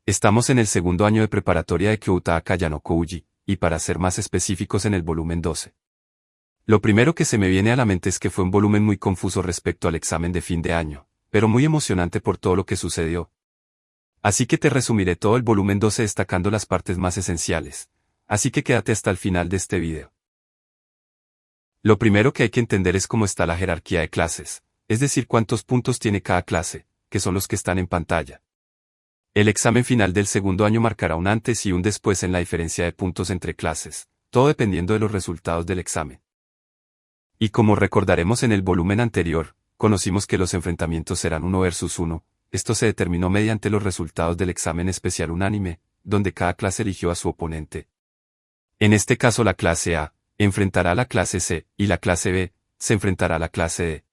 Estamos en el segundo año de preparatoria de Kyoutaka Yanokouji, y para ser más específicos en el volumen 12. Lo primero que se me viene a la mente es que fue un volumen muy confuso respecto al examen de fin de año, pero muy emocionante por todo lo que sucedió. Así que te resumiré todo el volumen 12 destacando las partes más esenciales, así que quédate hasta el final de este video. Lo primero que hay que entender es cómo está la jerarquía de clases, es decir, cuántos puntos tiene cada clase, que son los que están en pantalla. El examen final del segundo año marcará un antes y un después en la diferencia de puntos entre clases, todo dependiendo de los resultados del examen. Y como recordaremos en el volumen anterior, conocimos que los enfrentamientos serán 1 versus 1, esto se determinó mediante los resultados del examen especial unánime, donde cada clase eligió a su oponente. En este caso la clase A enfrentará a la clase C, y la clase B se enfrentará a la clase D.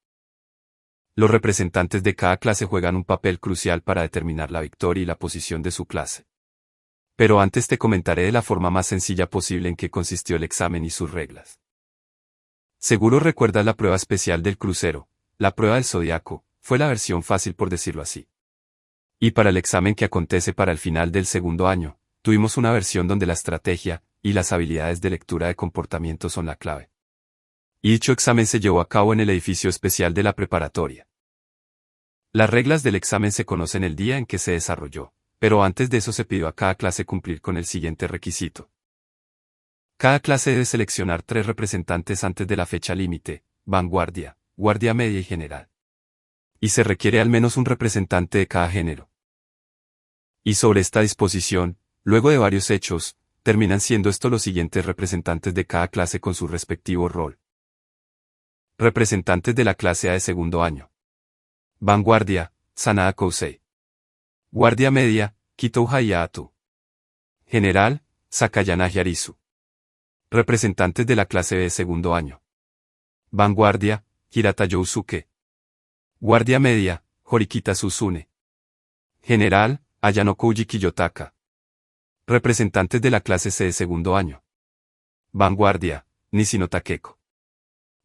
Los representantes de cada clase juegan un papel crucial para determinar la victoria y la posición de su clase. Pero antes te comentaré de la forma más sencilla posible en que consistió el examen y sus reglas. Seguro recuerdas la prueba especial del crucero, la prueba del zodiaco, fue la versión fácil por decirlo así. Y para el examen que acontece para el final del segundo año, tuvimos una versión donde la estrategia y las habilidades de lectura de comportamiento son la clave. Y dicho examen se llevó a cabo en el edificio especial de la preparatoria. Las reglas del examen se conocen el día en que se desarrolló, pero antes de eso se pidió a cada clase cumplir con el siguiente requisito. Cada clase debe seleccionar 3 representantes antes de la fecha límite: vanguardia, guardia media y general. Y se requiere al menos un representante de cada género. Y sobre esta disposición, luego de varios hechos, terminan siendo estos los siguientes representantes de cada clase con su respectivo rol. Representantes de la clase A de segundo año. Vanguardia, Sanada Kousei. Guardia media, Kitou Hayatu. General, Sakayana Hyarisu. Representantes de la clase B de segundo año. Vanguardia, Hirata Yousuke. Guardia media, Horikita Susune. General, Ayanokouji Kiyotaka. Representantes de la clase C de segundo año. Vanguardia, Nishino Takeko.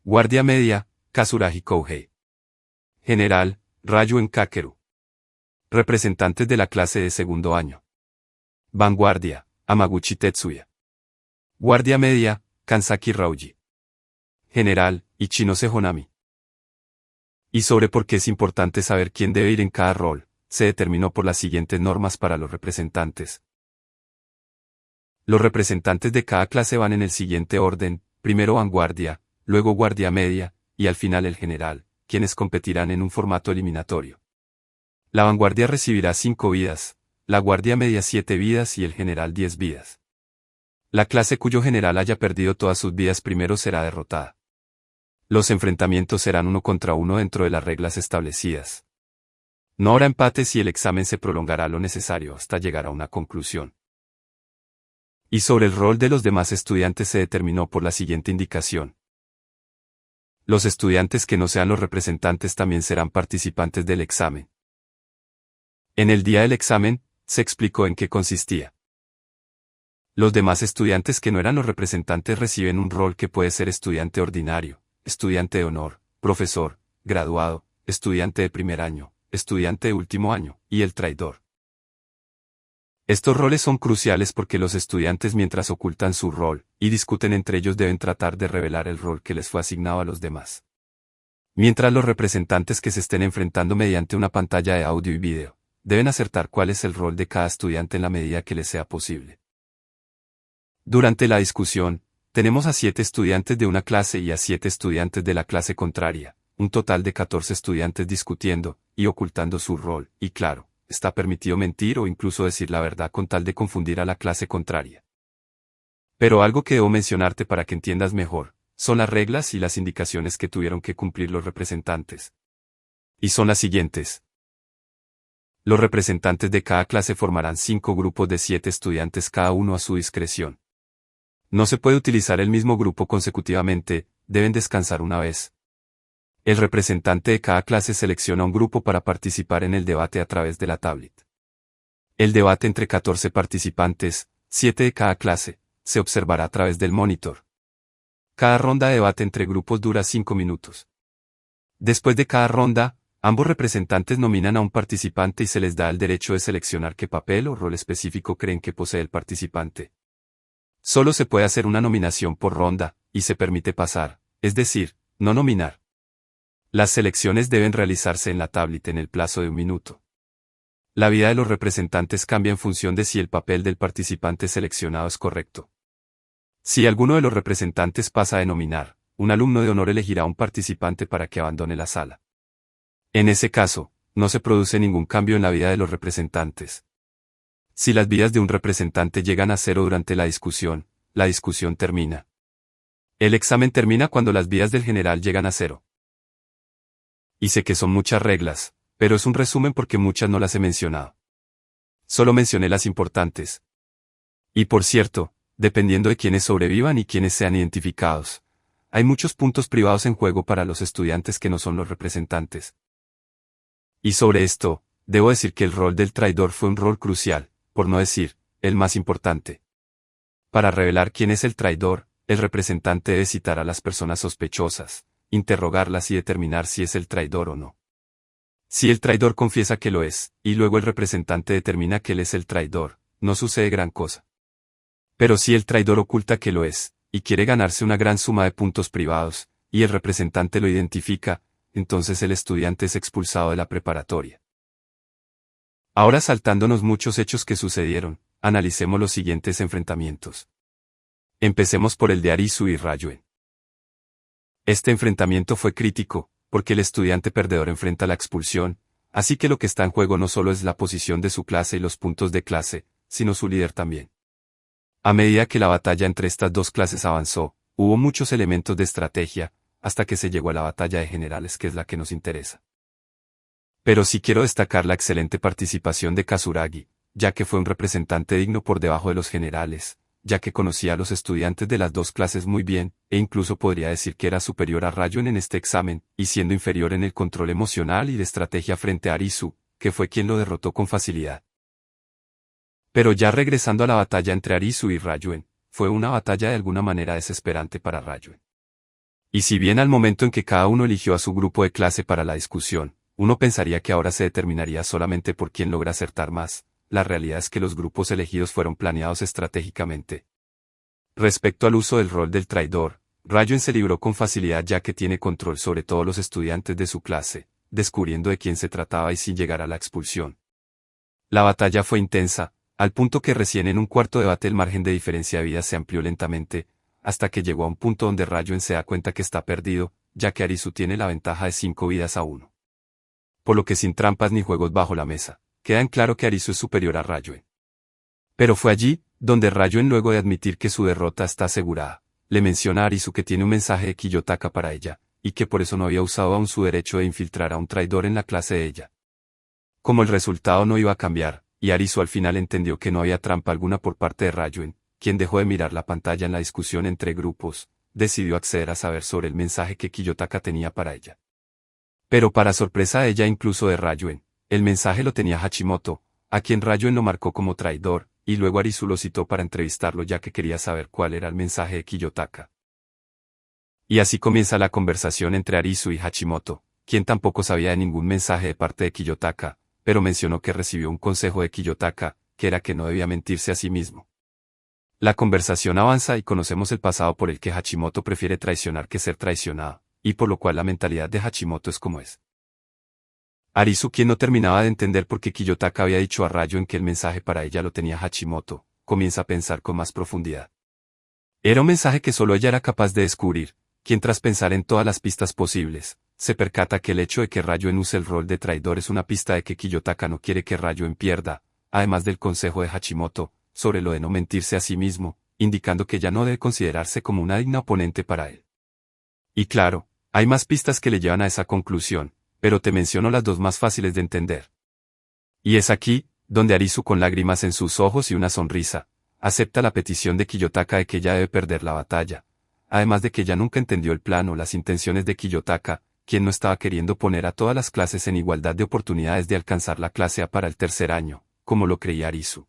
Guardia media, Kazurahi Kouhei. General, Ryu Kakeru. Representantes de la clase de segundo año. Vanguardia, Amaguchi Tetsuya. Guardia media, Kansaki Rauji. General, Ichinose Honami. Y sobre por qué es importante saber quién debe ir en cada rol, se determinó por las siguientes normas para los representantes. Los representantes de cada clase van en el siguiente orden: primero vanguardia, luego guardia media, y al final el general, quienes competirán en un formato eliminatorio. La vanguardia recibirá 5 vidas, la guardia media 7 vidas y el general 10 vidas. La clase cuyo general haya perdido todas sus vidas primero será derrotada. Los enfrentamientos serán 1 contra 1 dentro de las reglas establecidas. No habrá empates y el examen se prolongará lo necesario hasta llegar a una conclusión. Y sobre el rol de los demás estudiantes se determinó por la siguiente indicación. Los estudiantes que no sean los representantes también serán participantes del examen. En el día del examen, se explicó en qué consistía. Los demás estudiantes que no eran los representantes reciben un rol que puede ser estudiante ordinario, estudiante de honor, profesor, graduado, estudiante de primer año, estudiante de último año, y el traidor. Estos roles son cruciales porque los estudiantes, mientras ocultan su rol y discuten entre ellos, deben tratar de revelar el rol que les fue asignado a los demás. Mientras los representantes que se estén enfrentando mediante una pantalla de audio y video, deben acertar cuál es el rol de cada estudiante en la medida que les sea posible. Durante la discusión, tenemos a 7 estudiantes de una clase y a 7 estudiantes de la clase contraria, un total de 14 estudiantes discutiendo y ocultando su rol, y claro, está permitido mentir o incluso decir la verdad con tal de confundir a la clase contraria. Pero algo que debo mencionarte para que entiendas mejor, son las reglas y las indicaciones que tuvieron que cumplir los representantes. Y son las siguientes. Los representantes de cada clase formarán 5 grupos de 7 estudiantes cada uno a su discreción. No se puede utilizar el mismo grupo consecutivamente, deben descansar una vez. El representante de cada clase selecciona un grupo para participar en el debate a través de la tablet. El debate entre 14 participantes, 7 de cada clase, se observará a través del monitor. Cada ronda de debate entre grupos dura 5 minutos. Después de cada ronda, Ambos representantes nominan a un participante y se les da el derecho de seleccionar qué papel o rol específico creen que posee el participante. Solo se puede hacer una nominación por ronda, y se permite pasar, es decir, no nominar. Las selecciones deben realizarse en la tablet en el plazo de 1 minuto. La vida de los representantes cambia en función de si el papel del participante seleccionado es correcto. Si alguno de los representantes pasa de nominar, un alumno de honor elegirá a un participante para que abandone la sala. En ese caso, no se produce ningún cambio en la vida de los representantes. Si las vidas de un representante llegan a 0 durante la discusión termina. El examen termina cuando las vidas del general llegan a 0. Y sé que son muchas reglas, pero es un resumen porque muchas no las he mencionado. Solo mencioné las importantes. Y por cierto, dependiendo de quienes sobrevivan y quienes sean identificados, hay muchos puntos privados en juego para los estudiantes que no son los representantes. Y sobre esto, debo decir que el rol del traidor fue un rol crucial, por no decir, el más importante. Para revelar quién es el traidor, el representante debe citar a las personas sospechosas, interrogarlas y determinar si es el traidor o no. Si el traidor confiesa que lo es, y luego el representante determina que él es el traidor, no sucede gran cosa. Pero si el traidor oculta que lo es, y quiere ganarse una gran suma de puntos privados, y el representante lo identifica, entonces el estudiante es expulsado de la preparatoria. Ahora saltándonos muchos hechos que sucedieron, analicemos los siguientes enfrentamientos. Empecemos por el de Arisu y Rayuen. Este enfrentamiento fue crítico, porque el estudiante perdedor enfrenta la expulsión, así que lo que está en juego no solo es la posición de su clase y los puntos de clase, sino su líder también. A medida que la batalla entre estas dos clases avanzó, hubo muchos elementos de estrategia, hasta que se llegó a la batalla de generales, que es la que nos interesa. Pero sí quiero destacar la excelente participación de Kazuragi, ya que fue un representante digno por debajo de los generales, ya que conocía a los estudiantes de las dos clases muy bien, e incluso podría decir que era superior a Rayuen en este examen, y siendo inferior en el control emocional y de estrategia frente a Arisu, que fue quien lo derrotó con facilidad. Pero ya regresando a la batalla entre Arisu y Rayuen, fue una batalla de alguna manera desesperante para Rayuen. Y si bien al momento en que cada uno eligió a su grupo de clase para la discusión, uno pensaría que ahora se determinaría solamente por quién logra acertar más, la realidad es que los grupos elegidos fueron planeados estratégicamente. Respecto al uso del rol del traidor, Rayuen se libró con facilidad ya que tiene control sobre todos los estudiantes de su clase, descubriendo de quién se trataba y sin llegar a la expulsión. La batalla fue intensa, al punto que recién en un cuarto debate el margen de diferencia de vidas se amplió lentamente, hasta que llegó a un punto donde Rayuen se da cuenta que está perdido, ya que Arisu tiene la ventaja de 5 vidas a 1. Por lo que sin trampas ni juegos bajo la mesa, queda en claro que Arisu es superior a Rayuen. Pero fue allí, donde Rayuen, luego de admitir que su derrota está asegurada, le menciona a Arisu que tiene un mensaje de Kiyotaka para ella, y que por eso no había usado aún su derecho de infiltrar a un traidor en la clase de ella. Como el resultado no iba a cambiar, y Arisu al final entendió que no había trampa alguna por parte de Rayuen, quien dejó de mirar la pantalla en la discusión entre grupos, decidió acceder a saber sobre el mensaje que Kiyotaka tenía para ella. Pero para sorpresa de ella, incluso de Rayuen, el mensaje lo tenía Hachimoto, a quien Rayuen lo marcó como traidor, y luego Arisu lo citó para entrevistarlo ya que quería saber cuál era el mensaje de Kiyotaka. Y así comienza la conversación entre Arisu y Hachimoto, quien tampoco sabía de ningún mensaje de parte de Kiyotaka, pero mencionó que recibió un consejo de Kiyotaka, que era que no debía mentirse a sí mismo. La conversación avanza y conocemos el pasado por el que Hachimoto prefiere traicionar que ser traicionado, y por lo cual la mentalidad de Hachimoto es como es. Arisu, quien no terminaba de entender por qué Kiyotaka había dicho a Rayuen que el mensaje para ella lo tenía Hachimoto, comienza a pensar con más profundidad. Era un mensaje que solo ella era capaz de descubrir, quien tras pensar en todas las pistas posibles, se percata que el hecho de que Rayuen use el rol de traidor es una pista de que Kiyotaka no quiere que Rayuen pierda, además del consejo de Hachimoto, sobre lo de no mentirse a sí mismo, indicando que ya no debe considerarse como una digna oponente para él. Y claro, hay más pistas que le llevan a esa conclusión, pero te menciono las dos más fáciles de entender. Y es aquí, donde Arisu, con lágrimas en sus ojos y una sonrisa, acepta la petición de Kiyotaka de que ella debe perder la batalla, además de que ella nunca entendió el plan o las intenciones de Kiyotaka, quien no estaba queriendo poner a todas las clases en igualdad de oportunidades de alcanzar la clase A para el tercer año, como lo creía Arisu.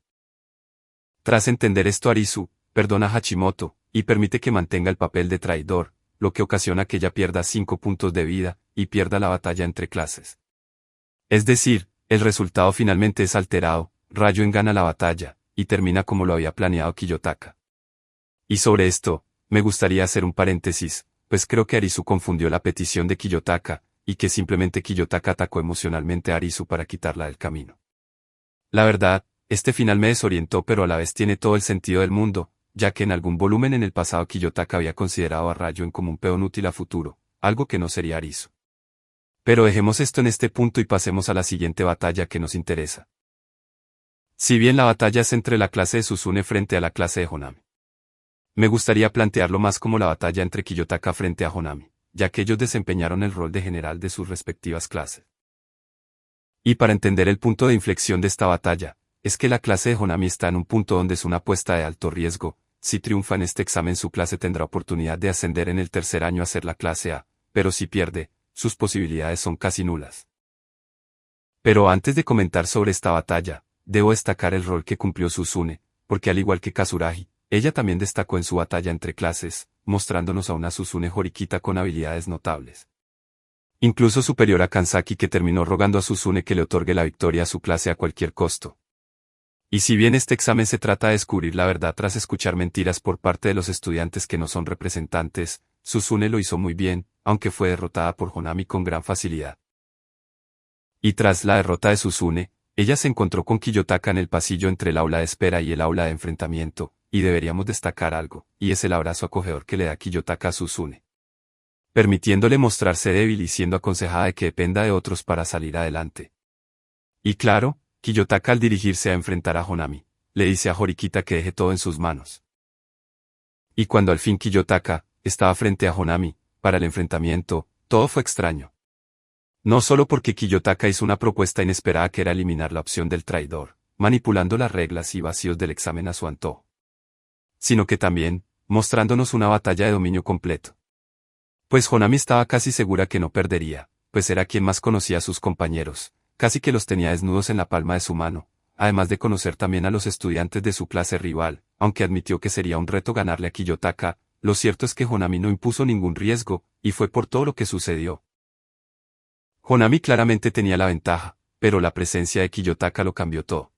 Tras entender esto, Arisu perdona a Hachimoto, y permite que mantenga el papel de traidor, lo que ocasiona que ella pierda 5 puntos de vida, y pierda la batalla entre clases. Es decir, el resultado finalmente es alterado, Rayoen gana la batalla, y termina como lo había planeado Kiyotaka. Y sobre esto, me gustaría hacer un paréntesis, pues creo que Arisu confundió la petición de Kiyotaka, y que simplemente Kiyotaka atacó emocionalmente a Arisu para quitarla del camino. La verdad, este final me desorientó, pero a la vez tiene todo el sentido del mundo, ya que en algún volumen en el pasado Kiyotaka había considerado a Rayoen como un peón útil a futuro, algo que no sería Arisu. Pero dejemos esto en este punto y pasemos a la siguiente batalla que nos interesa. Si bien la batalla es entre la clase de Suzune frente a la clase de Honami, me gustaría plantearlo más como la batalla entre Kiyotaka frente a Honami, ya que ellos desempeñaron el rol de general de sus respectivas clases. Y para entender el punto de inflexión de esta batalla, es que la clase de Honami está en un punto donde es una apuesta de alto riesgo. Si triunfa en este examen su clase tendrá oportunidad de ascender en el tercer año a ser la clase A, pero si pierde, sus posibilidades son casi nulas. Pero antes de comentar sobre esta batalla, debo destacar el rol que cumplió Suzune, porque al igual que Kazuragi, ella también destacó en su batalla entre clases, mostrándonos a una Suzune Horikita con habilidades notables. Incluso superior a Kansaki, que terminó rogando a Suzune que le otorgue la victoria a su clase a cualquier costo. Y si bien este examen se trata de descubrir la verdad tras escuchar mentiras por parte de los estudiantes que no son representantes, Suzune lo hizo muy bien, aunque fue derrotada por Honami con gran facilidad. Y tras la derrota de Suzune, ella se encontró con Kiyotaka en el pasillo entre el aula de espera y el aula de enfrentamiento, y deberíamos destacar algo, y es el abrazo acogedor que le da Kiyotaka a Suzune, permitiéndole mostrarse débil y siendo aconsejada de que dependa de otros para salir adelante. Y claro, Kiyotaka al dirigirse a enfrentar a Honami, le dice a Horikita que deje todo en sus manos. Y cuando al fin Kiyotaka estaba frente a Honami, para el enfrentamiento, todo fue extraño. No solo porque Kiyotaka hizo una propuesta inesperada que era eliminar la opción del traidor, manipulando las reglas y vacíos del examen a su antojo, sino que también, mostrándonos una batalla de dominio completo. Pues Honami estaba casi segura que no perdería, pues era quien más conocía a sus compañeros, casi que los tenía desnudos en la palma de su mano, además de conocer también a los estudiantes de su clase rival, aunque admitió que sería un reto ganarle a Kiyotaka. Lo cierto es que Honami no impuso ningún riesgo, y fue por todo lo que sucedió. Honami claramente tenía la ventaja, pero la presencia de Kiyotaka lo cambió todo.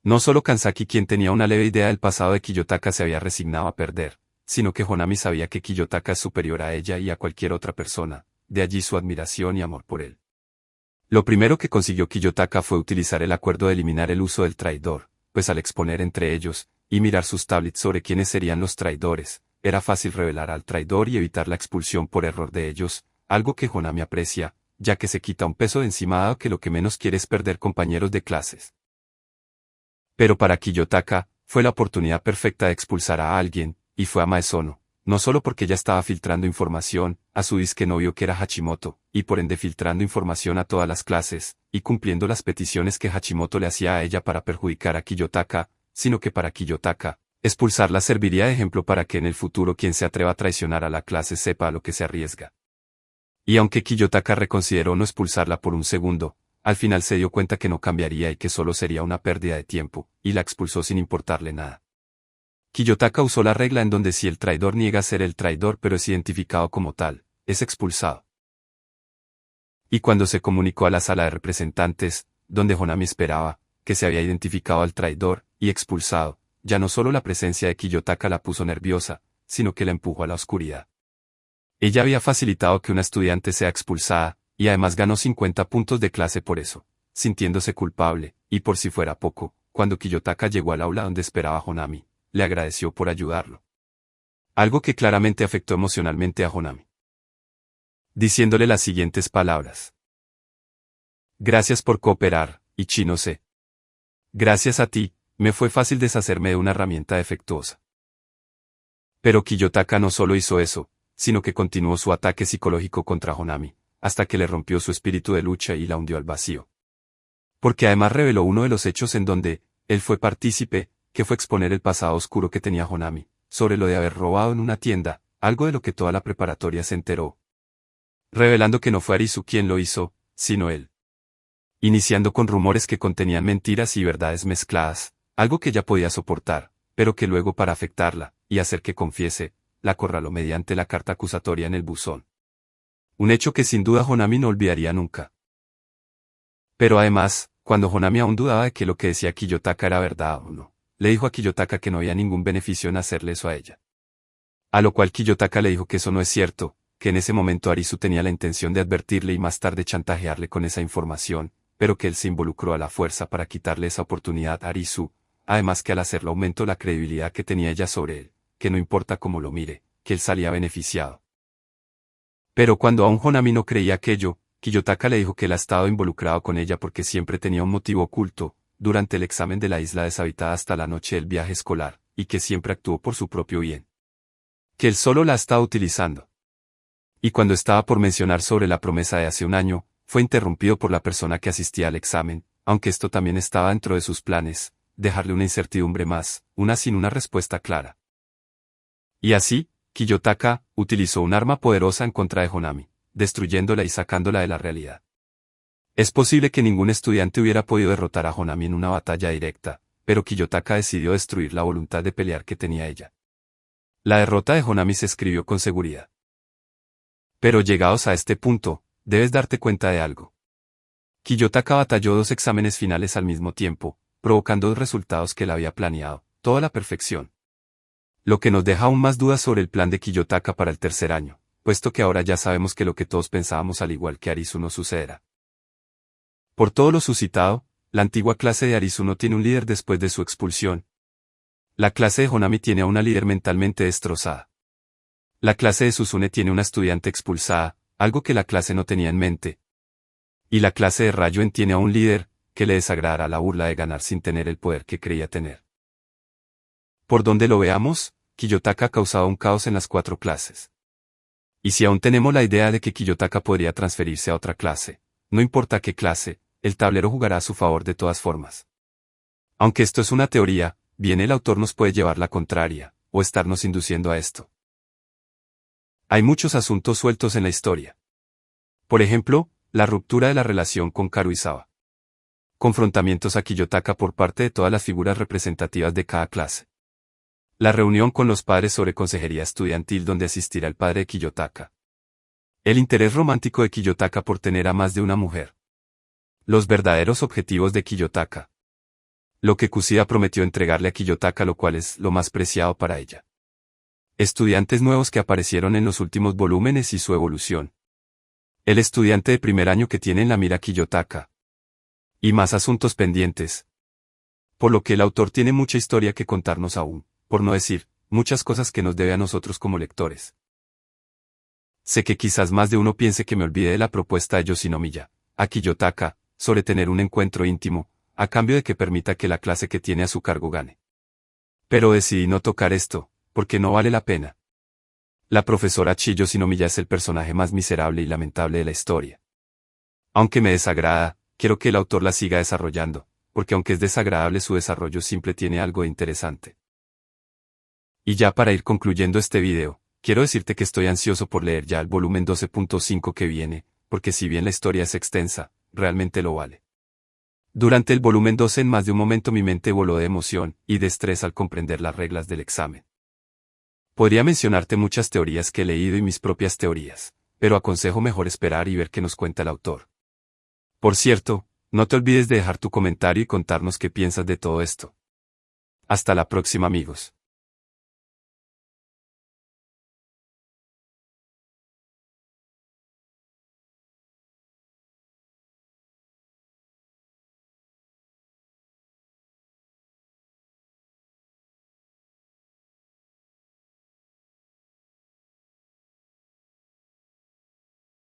No solo Kansaki, quien tenía una leve idea del pasado de Kiyotaka, se había resignado a perder, sino que Honami sabía que Kiyotaka es superior a ella y a cualquier otra persona, de allí su admiración y amor por él. Lo primero que consiguió Kiyotaka fue utilizar el acuerdo de eliminar el uso del traidor, pues al exponer entre ellos, y mirar sus tablets sobre quiénes serían los traidores, era fácil revelar al traidor y evitar la expulsión por error de ellos, algo que Honami aprecia, ya que se quita un peso de encima dado que lo que menos quiere es perder compañeros de clases. Pero para Kiyotaka, fue la oportunidad perfecta de expulsar a alguien, y fue a Maesono, no solo porque ella estaba filtrando información a su disque novio que era Hachimoto, y por ende filtrando información a todas las clases, y cumpliendo las peticiones que Hachimoto le hacía a ella para perjudicar a Kiyotaka, sino que para Kiyotaka, expulsarla serviría de ejemplo para que en el futuro quien se atreva a traicionar a la clase sepa a lo que se arriesga. Y aunque Kiyotaka reconsideró no expulsarla por un segundo, al final se dio cuenta que no cambiaría y que solo sería una pérdida de tiempo, y la expulsó sin importarle nada. Kiyotaka usó la regla en donde si el traidor niega ser el traidor pero es identificado como tal, es expulsado. Y cuando se comunicó a la sala de representantes, donde Honami esperaba, que se había identificado al traidor, y expulsado, ya no solo la presencia de Kiyotaka la puso nerviosa, sino que la empujó a la oscuridad. Ella había facilitado que una estudiante sea expulsada, y además ganó 50 puntos de clase por eso, sintiéndose culpable, y por si fuera poco, cuando Kiyotaka llegó al aula donde esperaba a Honami, le agradeció por ayudarlo. Algo que claramente afectó emocionalmente a Honami, diciéndole las siguientes palabras. Gracias por cooperar, Ichinose. Gracias a ti, me fue fácil deshacerme de una herramienta defectuosa. Pero Kiyotaka no solo hizo eso, sino que continuó su ataque psicológico contra Honami, hasta que le rompió su espíritu de lucha y la hundió al vacío. Porque además reveló uno de los hechos en donde él fue partícipe, que fue exponer el pasado oscuro que tenía Honami, sobre lo de haber robado en una tienda, algo de lo que toda la preparatoria se enteró. Revelando que no fue Arisu quien lo hizo, sino él. Iniciando con rumores que contenían mentiras y verdades mezcladas, algo que ella podía soportar, pero que luego para afectarla, y hacer que confiese, la acorraló mediante la carta acusatoria en el buzón. Un hecho que sin duda Honami no olvidaría nunca. Pero además, cuando Honami aún dudaba de que lo que decía Kiyotaka era verdad o no, le dijo a Kiyotaka que no había ningún beneficio en hacerle eso a ella. A lo cual Kiyotaka le dijo que eso no es cierto, que en ese momento Arisu tenía la intención de advertirle y más tarde chantajearle con esa información, pero que él se involucró a la fuerza para quitarle esa oportunidad a Arisu, además que al hacerlo aumentó la credibilidad que tenía ella sobre él, que no importa cómo lo mire, que él salía beneficiado. Pero cuando aún Honami no creía aquello, Kiyotaka le dijo que él ha estado involucrado con ella porque siempre tenía un motivo oculto, durante el examen de la isla deshabitada hasta la noche del viaje escolar, y que siempre actuó por su propio bien. Que él solo la estaba utilizando. Y cuando estaba por mencionar sobre la promesa de hace un año, fue interrumpido por la persona que asistía al examen, aunque esto también estaba dentro de sus planes, dejarle una incertidumbre más, una sin una respuesta clara. Y así, Kiyotaka utilizó un arma poderosa en contra de Honami, destruyéndola y sacándola de la realidad. Es posible que ningún estudiante hubiera podido derrotar a Honami en una batalla directa, pero Kiyotaka decidió destruir la voluntad de pelear que tenía ella. La derrota de Honami se escribió con seguridad. Pero llegados a este punto, debes darte cuenta de algo. Kiyotaka batalló 2 exámenes finales al mismo tiempo, provocando 2 resultados que él había planeado, toda la perfección. Lo que nos deja aún más dudas sobre el plan de Kiyotaka para el tercer año, puesto que ahora ya sabemos que lo que todos pensábamos al igual que Arisu no sucederá. Por todo lo suscitado, la antigua clase de Arisu no tiene un líder después de su expulsión. La clase de Honami tiene a una líder mentalmente destrozada. La clase de Susune tiene una estudiante expulsada, algo que la clase no tenía en mente. Y la clase de Rayuen tiene a un líder, que le desagradará la burla de ganar sin tener el poder que creía tener. Por donde lo veamos, Kiyotaka ha causado un caos en las 4 clases. Y si aún tenemos la idea de que Kiyotaka podría transferirse a otra clase, no importa qué clase, el tablero jugará a su favor de todas formas. Aunque esto es una teoría, bien el autor nos puede llevar la contraria, o estarnos induciendo a esto. Hay muchos asuntos sueltos en la historia. Por ejemplo, la ruptura de la relación con Karuizawa. Confrontamientos a Kiyotaka por parte de todas las figuras representativas de cada clase. La reunión con los padres sobre consejería estudiantil donde asistirá el padre de Kiyotaka. El interés romántico de Kiyotaka por tener a más de una mujer. Los verdaderos objetivos de Kiyotaka. Lo que Kushida prometió entregarle a Kiyotaka, lo cual es lo más preciado para ella. Estudiantes nuevos que aparecieron en los últimos volúmenes y su evolución. El estudiante de primer año que tiene en la mira Kiyotaka. Y más asuntos pendientes. Por lo que el autor tiene mucha historia que contarnos aún, por no decir, muchas cosas que nos debe a nosotros como lectores. Sé que quizás más de uno piense que me olvide de la propuesta de Yoshinomiya, a Kiyotaka, sobre tener un encuentro íntimo, a cambio de que permita que la clase que tiene a su cargo gane. Pero decidí no tocar esto, porque no vale la pena. La profesora Chiyo Shinomiya es el personaje más miserable y lamentable de la historia. Aunque me desagrada, quiero que el autor la siga desarrollando, porque aunque es desagradable su desarrollo siempre tiene algo de interesante. Y ya para ir concluyendo este video, quiero decirte que estoy ansioso por leer ya el volumen 12.5 que viene, porque si bien la historia es extensa, realmente lo vale. Durante el volumen 12 en más de un momento mi mente voló de emoción y de estrés al comprender las reglas del examen. Podría mencionarte muchas teorías que he leído y mis propias teorías, pero aconsejo mejor esperar y ver qué nos cuenta el autor. Por cierto, no te olvides de dejar tu comentario y contarnos qué piensas de todo esto. Hasta la próxima, amigos.